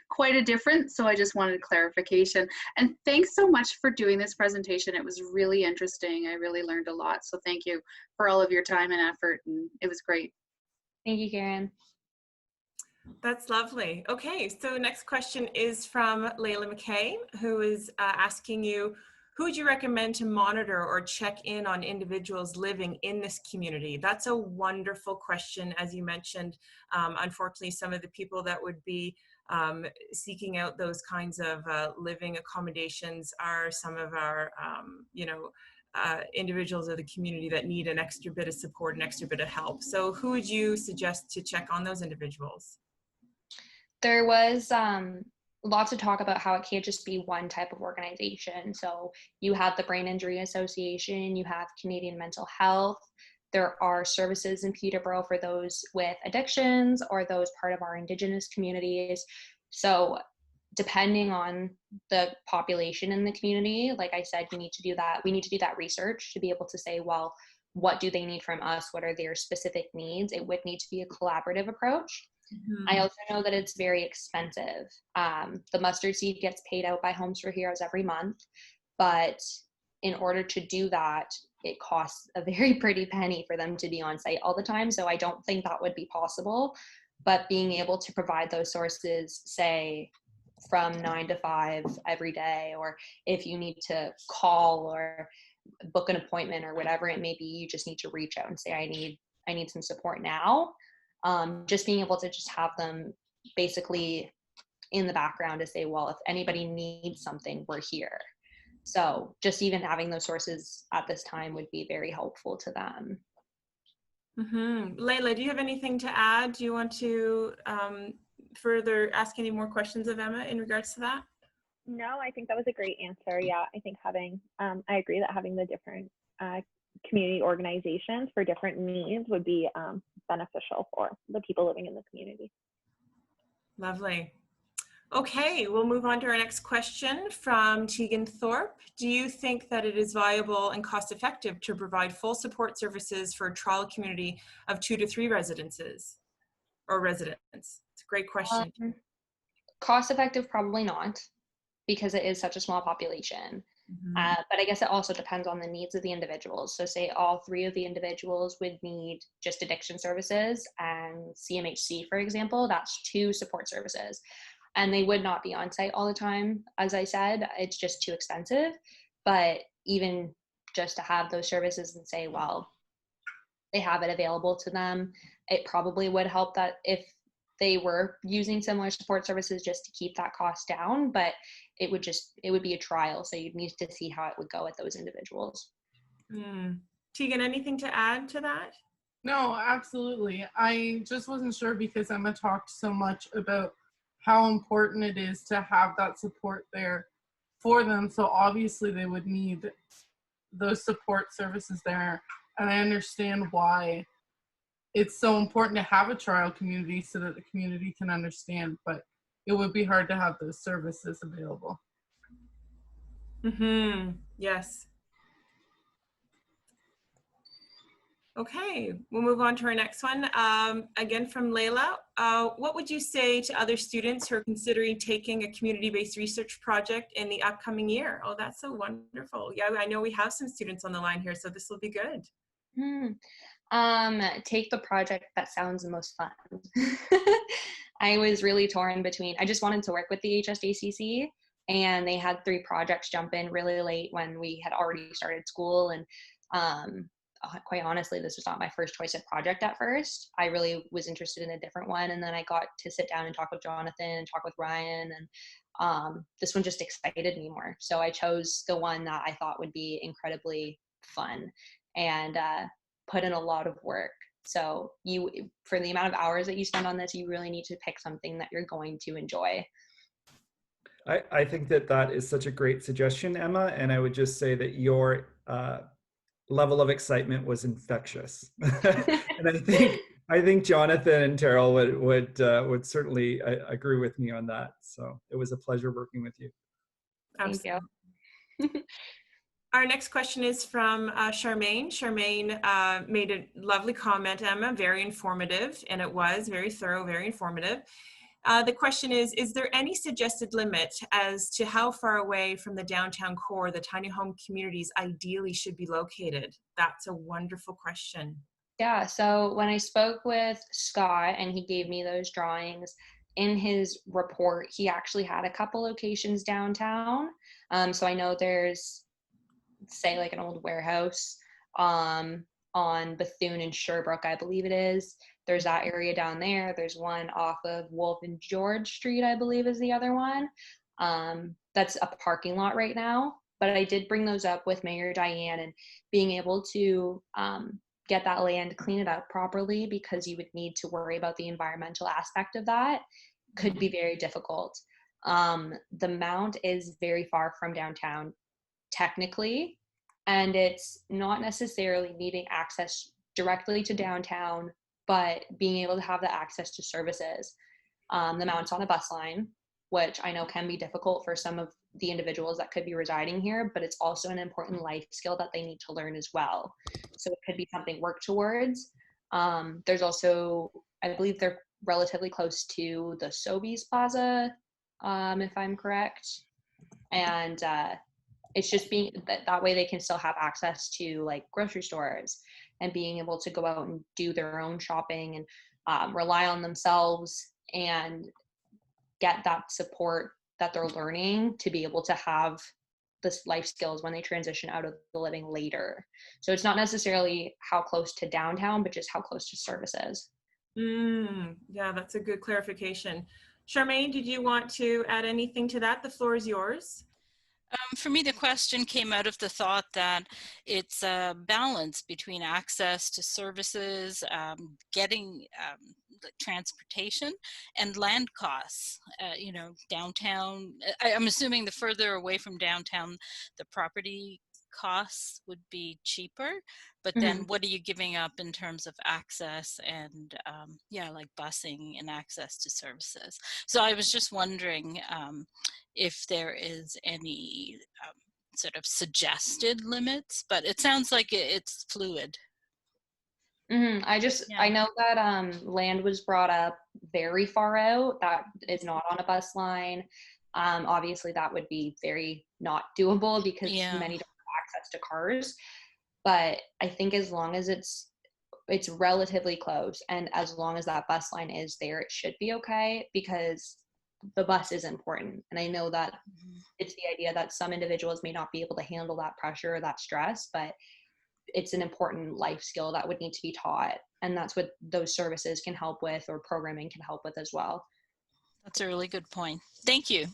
[SPEAKER 5] quite a difference. So I just wanted clarification. And thanks so much for doing this presentation. It was really interesting. I really learned a lot. So thank you for all of your time and effort, and it was great.
[SPEAKER 3] Thank you, Karen.
[SPEAKER 4] That's lovely. Okay, so next question is from Layla McKay, who is asking you, who would you recommend to monitor or check in on individuals living in this community? That's a wonderful question. As you mentioned, unfortunately, some of the people that would be seeking out those kinds of living accommodations are some of our, individuals of the community that need an extra bit of support, an extra bit of help. So who would you suggest to check on those individuals?
[SPEAKER 3] There was lots of talk about how it can't just be one type of organization. So you have the Brain Injury Association, you have Canadian Mental Health. There are services in Peterborough for those with addictions or those part of our Indigenous communities. So depending on the population in the community, like I said, we need to do that research to be able to say, well, what do they need from us? What are their specific needs? It would need to be a collaborative approach. Mm-hmm. I also know that it's very expensive. The mustard seed gets paid out by Homes for Heroes every month, but in order to do that, it costs a very pretty penny for them to be on site all the time. So I don't think that would be possible. But being able to provide those sources, say, from 9 to 5 every day, or if you need to call or book an appointment or whatever it may be, you just need to reach out and say, I need some support now. Just being able to just have them basically in the background to say, well, if anybody needs something, we're here. So just even having those sources at this time would be very helpful to them.
[SPEAKER 4] Mm-hmm. Layla, do you have anything to add? Do you want to further ask any more questions of Emma in regards to that?
[SPEAKER 6] No, I think that was a great answer. Yeah, I think having, I agree that having the different community organizations for different needs would be beneficial for the people living in the community.
[SPEAKER 4] Lovely. Okay, we'll move on to our next question from Tegan Thorpe. Do you think that it is viable and cost effective to provide full support services for a trial community of 2 to 3 residences or residents? It's a great question.
[SPEAKER 3] Cost effective, probably not, because it is such a small population. Mm-hmm. But I guess it also depends on the needs of the individuals. So say all 3 of the individuals would need just addiction services and CMHC, for example, that's 2 support services. And they would not be on site all the time. As I said, it's just too expensive. But even just to have those services and say, well, they have it available to them, it probably would help that if they were using similar support services just to keep that cost down. But it would be a trial. So you'd need to see how it would go with those individuals.
[SPEAKER 4] Tegan, anything to add to that?
[SPEAKER 7] No, absolutely. I just wasn't sure because Emma talked so much about how important it is to have that support there for them. So obviously they would need those support services there. And I understand why it's so important to have a trial community so that the community can understand, but it would be hard to have those services available.
[SPEAKER 4] Mm-hmm. Yes. Okay, we'll move on to our next one. Again from Layla. What would you say to other students who are considering taking a community-based research project in the upcoming year? Oh, that's so wonderful. Yeah, I know we have some students on the line here, so this will be good.
[SPEAKER 3] Take the project that sounds the most fun. I was really torn between, I just wanted to work with the HSJCC, and they had 3 projects jump in really late when we had already started school. And quite honestly, this was not my first choice of project at first. I really was interested in a different one. And then I got to sit down and talk with Jonathan and talk with Ryan. And this one just excited me more. So I chose the one that I thought would be incredibly fun and put in a lot of work So for the amount of hours that you spend on this, you really need to pick something that you're going to enjoy.
[SPEAKER 1] I think that is such a great suggestion, Emma, and I would just say that your level of excitement was infectious. And I think Jonathan and Terrell would certainly agree with me on that. So it was a pleasure working with you.
[SPEAKER 3] Thank you.
[SPEAKER 4] Our next question is from Charmaine. Charmaine made a lovely comment, Emma, very informative, and it was very thorough, very informative. The question is there any suggested limit as to how far away from the downtown core the tiny home communities ideally should be located? That's a wonderful question.
[SPEAKER 3] Yeah, so when I spoke with Scott and he gave me those drawings, in his report, he actually had a couple locations downtown. So I know there's, say, like an old warehouse on Bethune and Sherbrooke, I believe it is. There's that area down there. There's one off of Wolf and George Street, I believe is the other one. That's a parking lot right now. But I did bring those up with Mayor Diane, and being able to get that land, clean it up properly, because you would need to worry about the environmental aspect of that, could be very difficult. The Mount is very far from downtown, technically, and it's not necessarily needing access directly to downtown, but being able to have the access to services. The Mount's on a bus line, which I know can be difficult for some of the individuals that could be residing here, but it's also an important life skill that they need to learn as well. So it could be something work towards. There's also, I believe they're relatively close to the Sobeys Plaza, if I'm correct. And it's just being that way they can still have access to like grocery stores and being able to go out and do their own shopping and rely on themselves and get that support that they're learning to be able to have this life skills when they transition out of the living later. So it's not necessarily how close to downtown, but just how close to services.
[SPEAKER 4] Yeah, that's a good clarification. Charmaine, did you want to add anything to that? The floor is yours.
[SPEAKER 8] For me, the question came out of the thought that it's a balance between access to services, getting transportation, and land costs. You know, downtown, I'm assuming the further away from downtown, the property costs would be cheaper, but then what are you giving up in terms of access and yeah, like busing and access to services? So I was just wondering if there is any sort of suggested limits, but it sounds like it's fluid.
[SPEAKER 3] I know that land was brought up very far out. That is not on a bus line. Obviously that would be very not doable because many don't have access to cars. But I think as long as it's relatively close, and as long as that bus line is there, it should be okay, because the bus is important. And I know that it's the idea that some individuals may not be able to handle that pressure or that stress, but it's an important life skill that would need to be taught. And that's what those services can help with, or programming can help with as well.
[SPEAKER 8] That's a really good point. Thank you.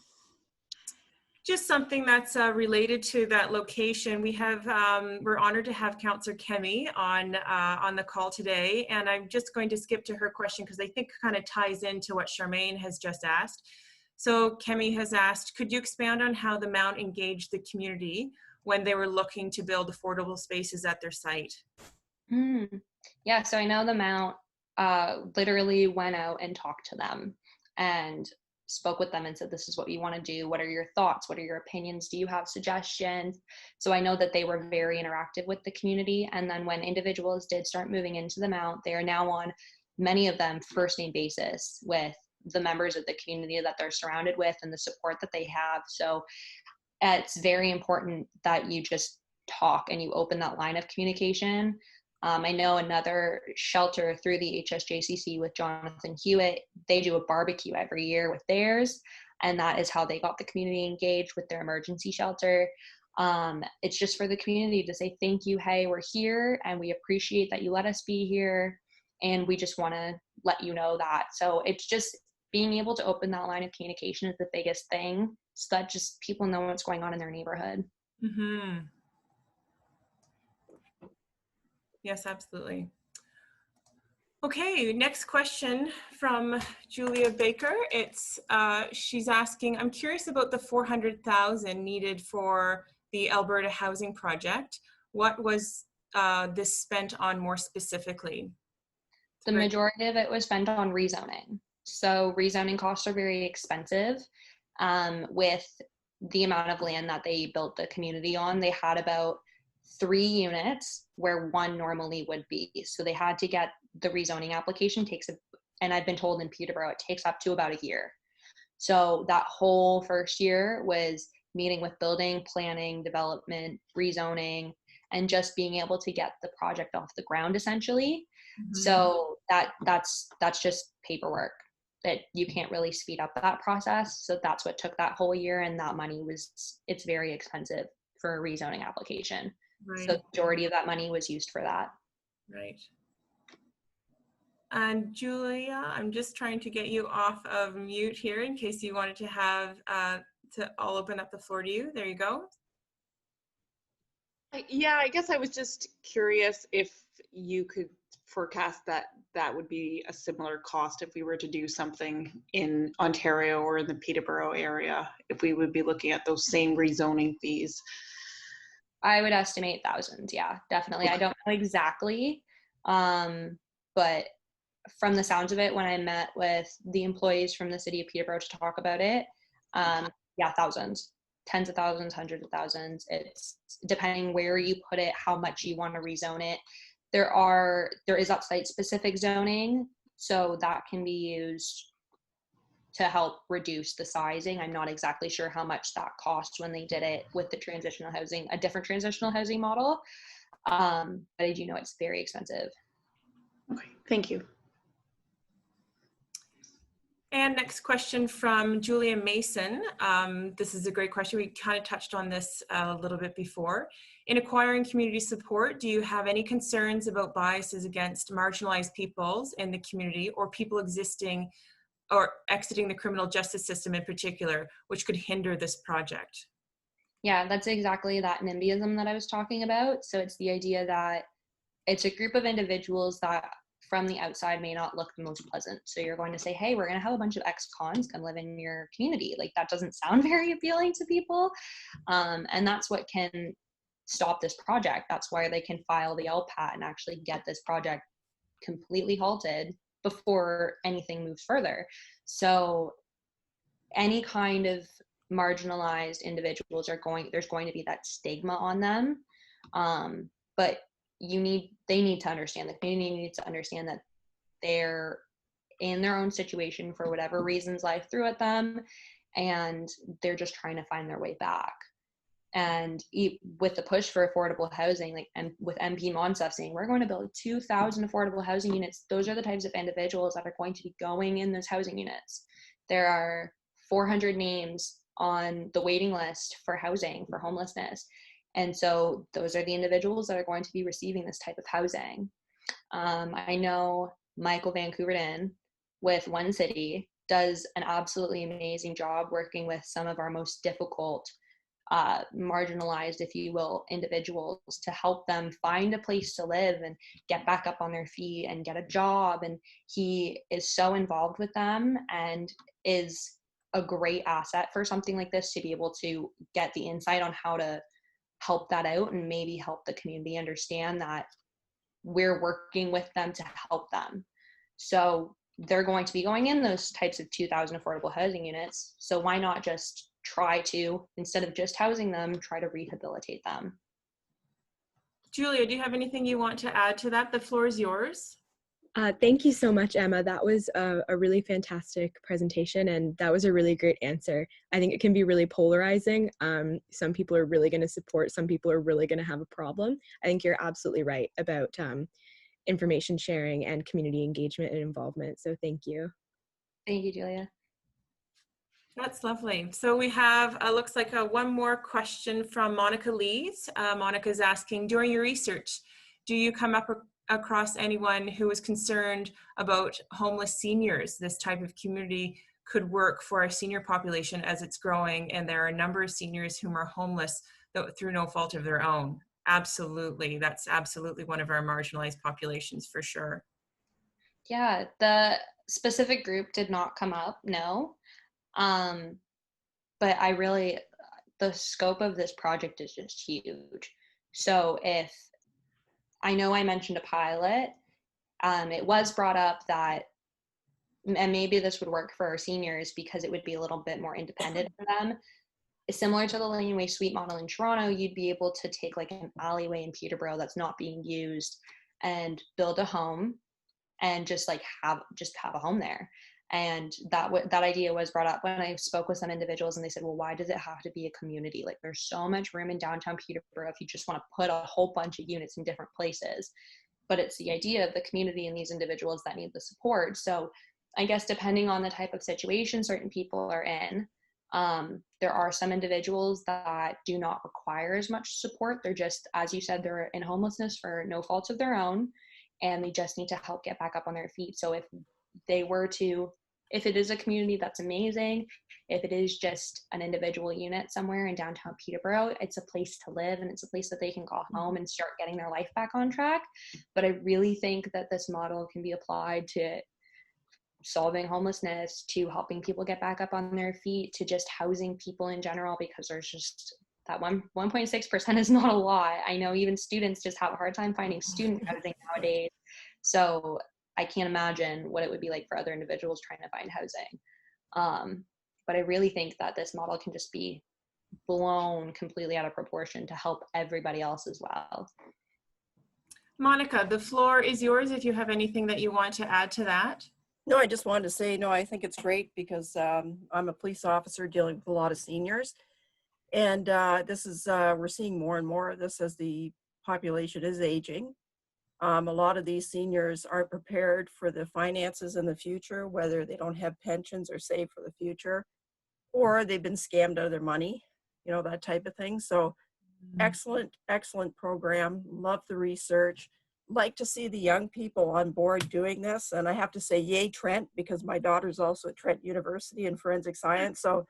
[SPEAKER 4] Just something that's related to that location. We have, we're honored to have Councillor Kemi on the call today. And I'm just going to skip to her question because I think kind of ties into what Charmaine has just asked. So Kemi has asked, could you expand on how the Mount engaged the community when they were looking to build affordable spaces at their site?
[SPEAKER 3] Yeah, so I know the Mount literally went out and talked to them and spoke with them and said, this is what we want to do. What are your thoughts? What are your opinions? Do you have suggestions? So I know that they were very interactive with the community. And then when individuals did start moving into the Mount, they are now on, many of them, first name basis with the members of the community that they're surrounded with and the support that they have. So it's very important that you just talk and you open that line of communication. I know another shelter through the HSJCC with Jonathan Hewitt, they do a barbecue every year with theirs, and that is how they got the community engaged with their emergency shelter. It's just for the community to say, thank you, hey, we're here, and we appreciate that you let us be here, and we just want to let you know that. So it's just being able to open that line of communication is the biggest thing, so that just people know what's going on in their neighborhood.
[SPEAKER 4] Yes, absolutely. Okay, next question from Julia Baker. She's asking, I'm curious about the 400,000 needed for the Alberta Housing Project. What was this spent on more specifically?
[SPEAKER 3] The majority of it was spent on rezoning. So rezoning costs are very expensive. With the amount of land that they built the community on, they had about 3 units where 1 normally would be. So they had to get the rezoning application and I've been told in Peterborough, it takes up to about a year. So that whole first year was meeting with building, planning, development, rezoning, and just being able to get the project off the ground essentially. Mm-hmm. So that's just paperwork that you can't really speed up that process. So that's what took that whole year, and that money it's very expensive for a rezoning application. Right. So the majority of that money was used for that.
[SPEAKER 4] Right. And Julia, I'm just trying to get you off of mute here in case you wanted to have, I'll open up the floor to you. There you go.
[SPEAKER 9] Yeah, I guess I was just curious if you could forecast that would be a similar cost if we were to do something in Ontario or in the Peterborough area, if we would be looking at those same rezoning fees.
[SPEAKER 3] I would estimate thousands. Yeah, definitely. I don't know exactly, but from the sounds of it, when I met with the employees from the city of Peterborough to talk about it, yeah, thousands, tens of thousands, hundreds of thousands. It's depending where you put it, how much you want to rezone it. There is upsite specific zoning, so that can be used to help reduce the sizing. I'm not exactly sure how much that cost when they did it with the transitional housing, a different transitional housing model. But I do know it's very expensive.
[SPEAKER 9] Okay, thank you.
[SPEAKER 4] And next question from Julia Mason. This is a great question. We kind of touched on this a little bit before. In acquiring community support, do you have any concerns about biases against marginalized peoples in the community or people existing or exiting the criminal justice system in particular, which could hinder this project?
[SPEAKER 3] Yeah, that's exactly that Nimbyism that I was talking about. So it's the idea that it's a group of individuals that from the outside may not look the most pleasant. So you're going to say, hey, we're going to have a bunch of ex-cons come live in your community. Like that doesn't sound very appealing to people. And that's what can stop this project. That's why they can file the LPAT and actually get this project completely halted before anything moves further. So any kind of marginalized individuals there's going to be that stigma on them. But they need to understand, the community needs to understand that they're in their own situation for whatever reasons life threw at them, and they're just trying to find their way back. And with the push for affordable housing, and with MP Monsef saying we're going to build 2,000 affordable housing units, those are the types of individuals that are going to be going in those housing units. There are 400 names on the waiting list for housing, for homelessness. And so those are the individuals that are going to be receiving this type of housing. I know Michael Van Couverden with One City does an absolutely amazing job working with some of our most difficult, marginalized, if you will, individuals to help them find a place to live and get back up on their feet and get a job. And he is so involved with them and is a great asset for something like this, to be able to get the insight on how to help that out and maybe help the community understand that we're working with them to help them. So they're going to be going in those types of 2,000 affordable housing units. So why not just try to, instead of just housing them, try to rehabilitate them?
[SPEAKER 4] Julia, do you have anything you want to add to that? The floor is yours.
[SPEAKER 10] Thank you so much, Emma. That was a really fantastic presentation, and that was a really great answer. I think it can be really polarizing. Some people are really going to support, some people are really going to have a problem. I think you're absolutely right about information sharing and community engagement and involvement. So thank you.
[SPEAKER 3] Thank you, Julia.
[SPEAKER 4] That's lovely. So we have, looks like one more question from Monica Lees. Monica's asking, during your research, do you come up across anyone who is concerned about homeless seniors? This type of community could work for our senior population as it's growing, and there are a number of seniors whom are homeless through no fault of their own. Absolutely, that's absolutely one of our marginalized populations for sure.
[SPEAKER 3] Yeah, the specific group did not come up, no. But the scope of this project is just huge. So if, I know I mentioned a pilot, it was brought up that, and maybe this would work for our seniors because it would be a little bit more independent for them. Similar to the laneway suite model in Toronto, you'd be able to take like an alleyway in Peterborough that's not being used and build a home and just have a home there. And that idea was brought up when I spoke with some individuals, and they said, well, why does it have to be a community? Like, there's so much room in downtown Peterborough if you just want to put a whole bunch of units in different places. But it's the idea of the community and these individuals that need the support. So I guess depending on the type of situation certain people are in, there are some individuals that do not require as much support. They're just, as you said, they're in homelessness for no fault of their own, and they just need to help get back up on their feet. So if it is a community, that's amazing. If it is just an individual unit somewhere in downtown Peterborough, it's a place to live and it's a place that they can go home and start getting their life back on track. But I really think that this model can be applied to solving homelessness, to helping people get back up on their feet, to just housing people in general, because there's just that 1.6% is not a lot. I know even students just have a hard time finding student housing nowadays. So I can't imagine what it would be like for other individuals trying to find housing. But I really think that this model can just be blown completely out of proportion to help everybody else as well.
[SPEAKER 4] Monica, the floor is yours if you have anything that you want to add to that.
[SPEAKER 11] No, I just wanted to say, no, I think it's great because I'm a police officer dealing with a lot of seniors. And this is, we're seeing more and more of this as the population is aging. A lot of these seniors aren't prepared for the finances in the future, whether they don't have pensions or save for the future, or they've been scammed out of their money, you know, that type of thing. So excellent, excellent program. Love the research. Like to see the young people on board doing this. And I have to say, yay, Trent, because my daughter's also at Trent University in forensic science. So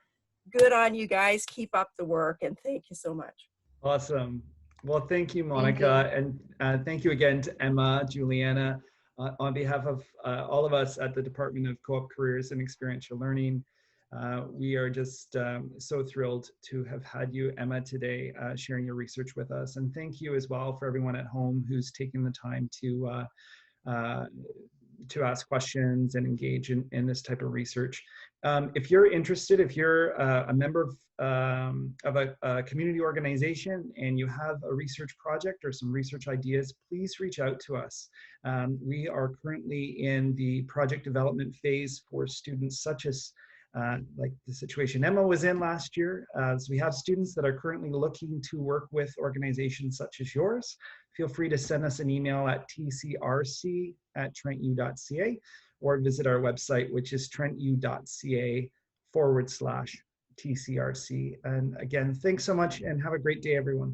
[SPEAKER 11] good on you guys. Keep up the work. And thank you so much.
[SPEAKER 1] Awesome. Well, thank you, Monica. And thank you again to Emma, Juliana, on behalf of all of us at the Department of Co-op Careers and Experiential Learning. We are just so thrilled to have had you, Emma, today sharing your research with us. And thank you as well for everyone at home who's taking the time to ask questions and engage in this type of research. If you're interested, if you're a member of a community organization and you have a research project or some research ideas, please reach out to us. We are currently in the project development phase for students such as like the situation Emma was in last year. So we have students that are currently looking to work with organizations such as yours. Feel free to send us an email at tcrc@trentu.ca or visit our website, which is trentu.ca/TCRC. And again, thanks so much and have a great day, everyone.